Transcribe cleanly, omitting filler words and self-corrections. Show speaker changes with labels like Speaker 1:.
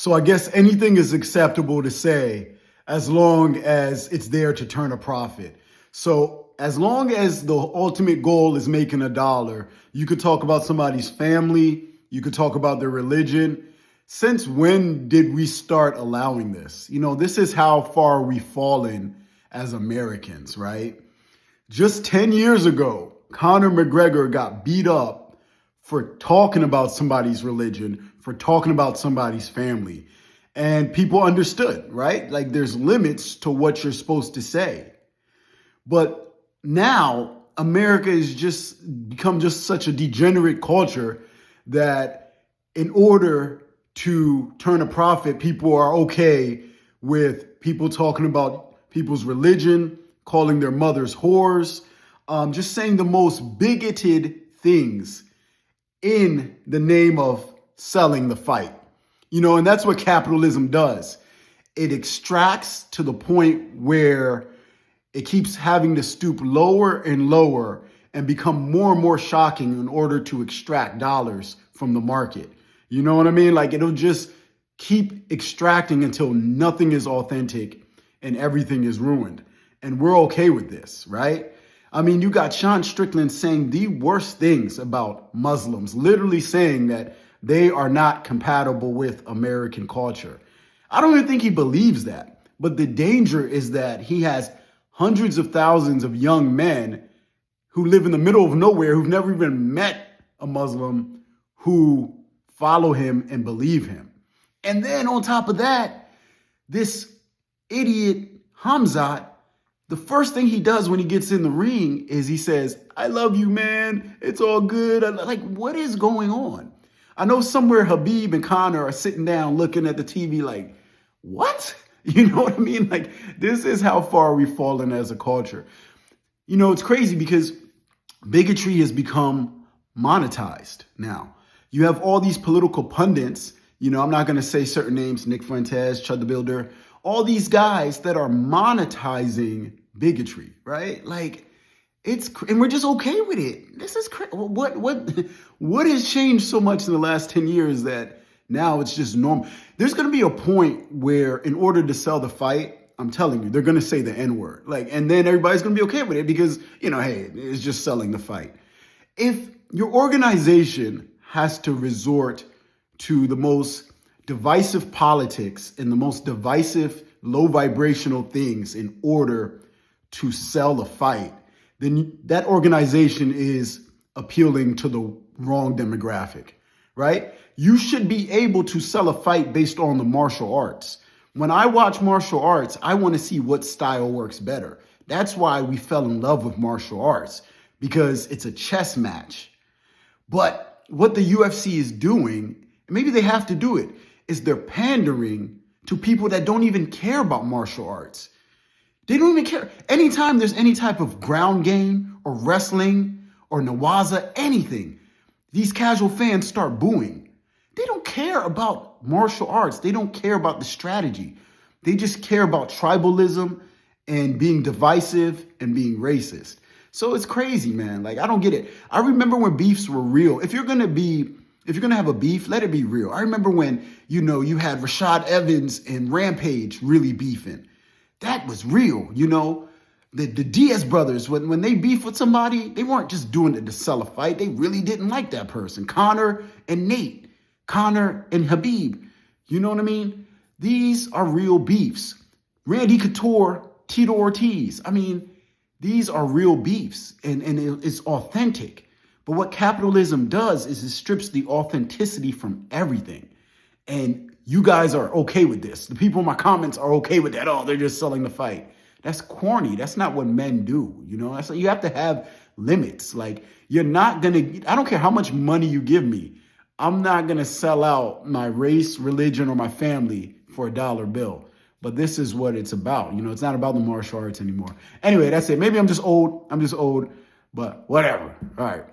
Speaker 1: So I guess anything is acceptable to say as long as it's there to turn a profit. So as long as the ultimate goal is making a dollar, you could talk about somebody's family, you could talk about their religion. Since when did we start allowing this? This is how far we've fallen as Americans, right? Just 10 years ago, Conor McGregor got beat up for talking about somebody's religion, for talking about somebody's family. And people understood, right? Like there's limits to what you're supposed to say. But now America has just become just such a degenerate culture that in order to turn a profit, people are okay with people talking about people's religion, calling their mothers whores, just saying the most bigoted things in the name of selling the fight. And that's what capitalism does. It extracts to the point where it keeps having to stoop lower and lower and become more and more shocking in order to extract dollars from the market. You know what I mean? Like it'll just keep extracting until nothing is authentic and everything is ruined. And we're okay with this, right? I mean, you got Sean Strickland saying the worst things about Muslims, literally saying that they are not compatible with American culture. I don't even think he believes that. But the danger is that he has hundreds of thousands of young men who live in the middle of nowhere, who've never even met a Muslim, who follow him and believe him. And then on top of that, this idiot Hamzat, the first thing he does when he gets in the ring is he says, "I love you, man. It's all good." Like, what is going on? I know somewhere Habib and Conor are sitting down looking at the TV like, what? You know what I mean? Like, this is how far we've fallen as a culture. It's crazy because bigotry has become monetized now. You have all these political pundits, I'm not going to say certain names, Nick Fuentes, Chud the Builder, all these guys that are monetizing bigotry, right? Like and we're just okay with it. This is crazy. What has changed so much in the last 10 years that now it's just normal? There's going to be a point where in order to sell the fight, I'm telling you, they're going to say the N-word. And then everybody's going to be okay with it because, hey, it's just selling the fight. If your organization has to resort to the most divisive politics and the most divisive, low vibrational things in order to sell the fight, then that organization is appealing to the wrong demographic, right? You should be able to sell a fight based on the martial arts. When I watch martial arts, I want to see what style works better. That's why we fell in love with martial arts, because it's a chess match. But what the UFC is doing, and maybe they have to do it, is they're pandering to people that don't even care about martial arts. They don't even care. Anytime there's any type of ground game or wrestling or Nawaza, anything, these casual fans start booing. They don't care about martial arts. They don't care about the strategy. They just care about tribalism and being divisive and being racist. So it's crazy, man. Like, I don't get it. I remember when beefs were real. If you're going to have a beef, let it be real. I remember when, you had Rashad Evans and Rampage really beefing. That was real, The Diaz brothers, when they beef with somebody, they weren't just doing it to sell a fight. They really didn't like that person. Conor and Nate, Conor and Habib. You know what I mean? These are real beefs. Randy Couture, Tito Ortiz. I mean, these are real beefs and it's authentic. But what capitalism does is it strips the authenticity from everything. And you guys are okay with this. The people in my comments are okay with that. Oh, they're just selling the fight. That's corny. That's not what men do. You have to have limits. Like, you're not going to, I don't care how much money you give me. I'm not going to sell out my race, religion, or my family for a dollar bill. But this is what it's about. It's not about the martial arts anymore. Anyway, that's it. Maybe I'm just old, but whatever. All right.